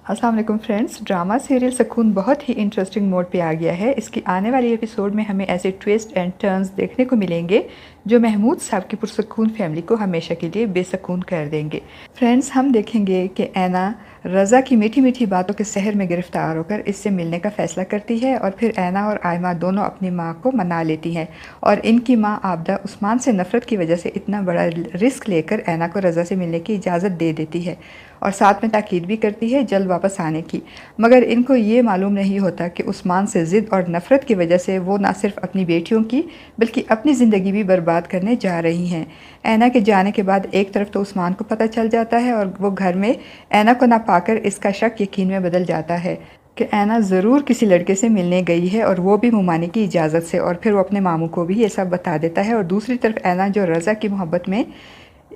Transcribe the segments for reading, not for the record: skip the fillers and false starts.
अस्सलाम वालेकुम friends. Drama serial सुकून बहुत ही इंटरेस्टिंग मोड पे आ गया है। इसकी आने वाली एपिसोड में हमें ऐसे ट्विस्ट एंड टर्न्स देखने को मिलेंगे जो महमूद साहब की पुरसुकून फैमिली को हमेशा के लिए बेसुकून कर देंगे। फ्रेंड्स, हम देखेंगे कि ऐना रज़ा की मीठी मीठी बातों के सहर में गिरफ्तार होकर इससे मिलने का फ़ैसला करती है और फिर ऐना और आयमा दोनों अपनी माँ को मना लेती हैं और इनकी माँ आबदा उस्मान से नफ़रत की वजह से इतना बड़ा रिस्क लेकर ऐना को रज़ा से मिलने की इजाज़त दे देती है और साथ में ताकीद भी करती है जल्द वापस आने की। मगर इनको ये मालूम नहीं होता कि उस्मान से ज़िद और नफ़रत की वजह से वो ना सिर्फ अपनी बेटियों की बल्कि अपनी ज़िंदगी भी बर्बाद करने जा रही हैं। ऐना के जाने के बाद एक तरफ तो उस्मान को पता चल जाता है और वो घर में ऐना को ना पाकर इसका शक यकीन में बदल जाता है कि ऐना ज़रूर किसी लड़के से मिलने गई है और वो भी मुमानी की इजाज़त से, और फिर वो अपने मामू को भी ये सब बता देता है। और दूसरी तरफ ऐना जो रज़ा की मोहब्बत में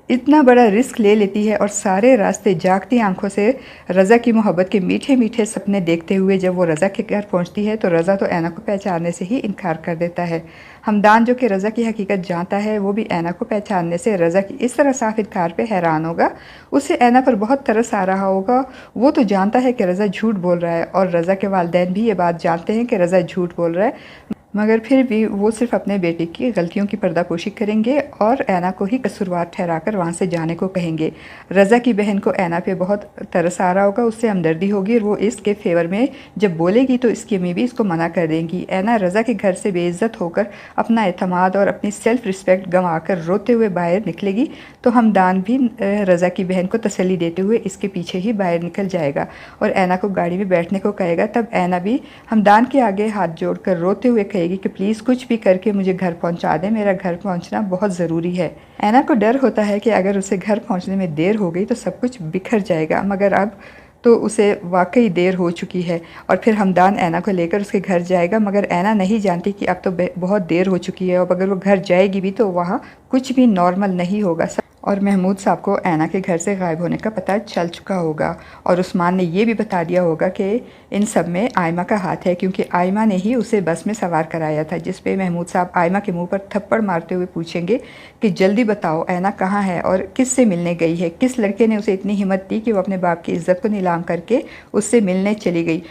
इतना बड़ा रिस्क ले लेती है और सारे रास्ते जागती आंखों से रज़ा की मोहब्बत के मीठे मीठे सपने देखते हुए जब वो रज़ा के घर पहुंचती है तो रज़ा तो ऐना को पहचानने से ही इनकार कर देता है। हमदान जो कि रज़ा की हकीकत जानता है वो भी ऐना को पहचानने से रज़ा की इस तरह साफ इनकार पे हैरान होगा। उसे ऐना पर बहुत तरस आ रहा होगा। वो तो जानता है कि रज़ा झूठ बोल रहा है और रज़ा के वालिदैन भी ये बात जानते हैं कि रज़ा झूठ बोल रहा है, मगर फिर भी वो सिर्फ अपने बेटे की गलतियों की पर्दापोशी करेंगे और ऐना को ही कसूरवार ठहराकर वहाँ से जाने को कहेंगे। रज़ा की बहन को ऐना पे बहुत तरस आ रहा होगा, उससे हमदर्दी होगी और वो इसके फेवर में जब बोलेगी तो इसकी अम्मी भी इसको मना कर देंगी। ऐना रज़ा के घर से बेइज्जत होकर अपना एतमाद और अपनी सेल्फ रिस्पेक्ट गंवा कर रोते हुए बाहर निकलेगी तो हमदान भी रज़ा की बहन को तसल्ली देते हुए इसके पीछे ही बाहर निकल जाएगा और ऐना को गाड़ी में बैठने को कहेगा। तब ऐना भी हमदान के आगे हाथ जोड़कर रोते हुए कहेगी कि प्लीज़ कुछ भी करके मुझे घर पहुंचा दें, मेरा घर पहुंचना बहुत ज़रूरी है। ऐना को डर होता है कि अगर उसे घर पहुंचने में देर हो गई तो सब कुछ बिखर जाएगा, मगर अब तो उसे वाकई देर हो चुकी है और फिर हमदान ऐना को लेकर उसके घर जाएगा। मगर ऐना नहीं जानती कि अब तो बहुत देर हो चुकी है और अगर वो घर जाएगी भी तो वहाँ कुछ भी नॉर्मल नहीं होगा और महमूद साहब को ऐना के घर से गायब होने का पता चल चुका होगा और उस्मान ने ये भी बता दिया होगा कि इन सब में आयमा का हाथ है, क्योंकि आयमा ने ही उसे बस में सवार कराया था। जिस पे महमूद साहब आयमा के मुंह पर थप्पड़ मारते हुए पूछेंगे कि जल्दी बताओ ऐना कहाँ है और किस से मिलने गई है, किस लड़के ने उसे इतनी हिम्मत दी कि वो अपने बाप की इज्जत को नीलाम करके उससे मिलने चली गई।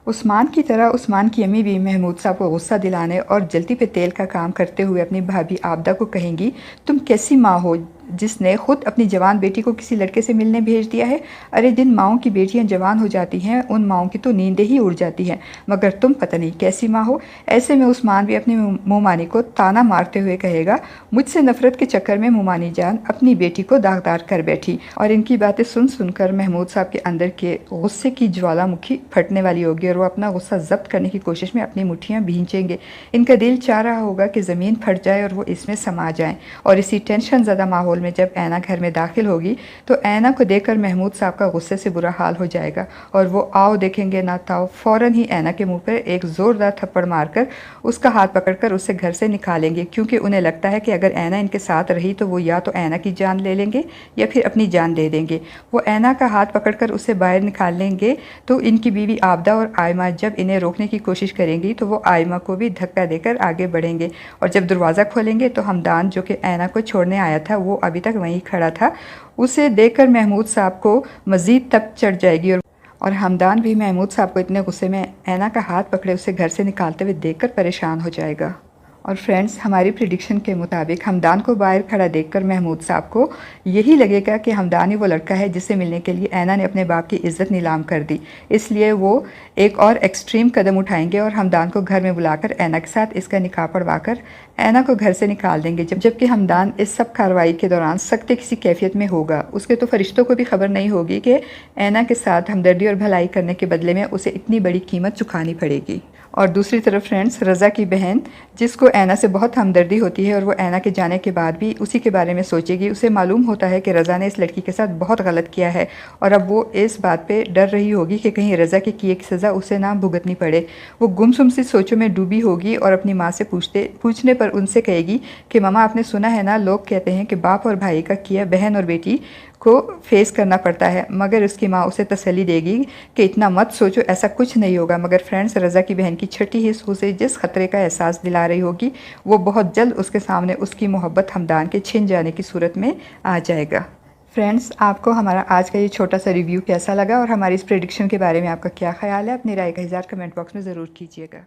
उस्मान की तरह उस्मान की अम्मी भी महमूद साहब को गुस्सा दिलाने और जल्दी पे तेल का काम करते हुए अपनी भाभी आबदा को कहेंगी, तुम कैसी माँ हो जिसने खुद अपनी जवान बेटी को किसी लड़के से मिलने भेज दिया है। अरे जिन माओं की बेटियां जवान हो जाती हैं उन माओं की तो नींदें ही उड़ जाती हैं, मगर तुम पता नहीं कैसी माँ हो। ऐसे में उस्मान भी अपनी मोमानी को ताना मारते हुए कहेगा, मुझसे नफरत के चक्कर में मोमानी जान अपनी बेटी को दागदार कर बैठी। और इनकी बातें सुन सुनकर महमूद साहब के अंदर के गुस्से की ज्वालामुखी फटने वाली होगी और वो अपना गुस्सा जब्त करने की कोशिश में अपनी मुट्ठियाँ भींचेंगे। इनका दिल चाह रहा होगा कि ज़मीन फट जाए और वो इसमें समा जाएं। और इसी टेंशन ज़्यादा माहौल में जब ऐना घर में दाखिल होगी तो ऐना को देखकर महमूद साहब का गुस्से से बुरा हाल हो जाएगा और वो आओ देखेंगे ना ताओ फ़ौरन ही ऐना के मुंह पर एक ज़ोरदार थप्पड़ मारकर उसका हाथ पकड़कर उसे घर से निकालेंगे, क्योंकि उन्हें लगता है कि अगर ऐना इनके साथ रही तो वो या तो ऐना की जान ले लेंगे या फिर अपनी जान दे देंगे। वो ऐना का हाथ पकड़कर उसे बाहर निकाल लेंगे तो इनकी बीवी आबदा और आयमा जब इन्हें रोकने की कोशिश करेंगी तो वो आयमा को भी धक्का देकर आगे बढ़ेंगे और जब दरवाज़ा खोलेंगे तो हमदान जो कि ऐना को छोड़ने आया था वो अभी तक वहीं खड़ा था। उसे देखकर महमूद साहब को मज़ीद तप चढ़ जाएगी और हमदान भी महमूद साहब को इतने गुस्से में ऐना का हाथ पकड़े उसे घर से निकालते हुए देखकर परेशान हो जाएगा। और फ्रेंड्स, हमारी प्रिडिक्शन के मुताबिक हमदान को बाहर खड़ा देखकर महमूद साहब को यही लगेगा कि हमदान ही वो लड़का है जिससे मिलने के लिए ऐना ने अपने बाप की इज़्ज़त नीलाम कर दी। इसलिए वो एक और एक्सट्रीम कदम उठाएंगे और हमदान को घर में बुलाकर ऐना के साथ इसका निकाह पढ़वाकर ऐना को घर से निकाल देंगे। जबकि हमदान इस सब कार्रवाई के दौरान सख्त किसी कैफियत में होगा। उसके तो फरिश्तों को भी खबर नहीं होगी कि ऐना के साथ हमदर्दी और भलाई करने के बदले में उसे इतनी बड़ी कीमत चुकानी पड़ेगी। और दूसरी तरफ फ्रेंड्स, रज़ा की बहन जिसको ऐना से बहुत हमदर्दी होती है और वो ऐना के जाने के बाद भी उसी के बारे में सोचेगी। उसे मालूम होता है कि रज़ा ने इस लड़की के साथ बहुत गलत किया है और अब वो इस बात पे डर रही होगी कि कहीं रज़ा के किए की सज़ा उसे ना भुगतनी पड़े। वो गुमसुम सी सोचों में डूबी होगी और अपनी माँ से पूछने पर उनसे कहेगी कि मामा, आपने सुना है ना, लोग कहते हैं कि बाप और भाई का किया बहन और बेटी को फेस करना पड़ता है। मगर उसकी माँ उसे तसल्ली देगी कि इतना मत सोचो, ऐसा कुछ नहीं होगा। मगर फ्रेंड्स, रज़ा की बहन की छठी हिस्स उसे जिस खतरे का एहसास दिला रही होगी वो बहुत जल्द उसके सामने उसकी मोहब्बत हमदान के छिन जाने की सूरत में आ जाएगा। फ्रेंड्स, आपको हमारा आज का ये छोटा सा रिव्यू कैसा लगा और हमारी इस प्रेडिक्शन के बारे में आपका क्या ख़्याल है? अपनी राय का इज़हार कमेंट बॉक्स में ज़रूर कीजिएगा।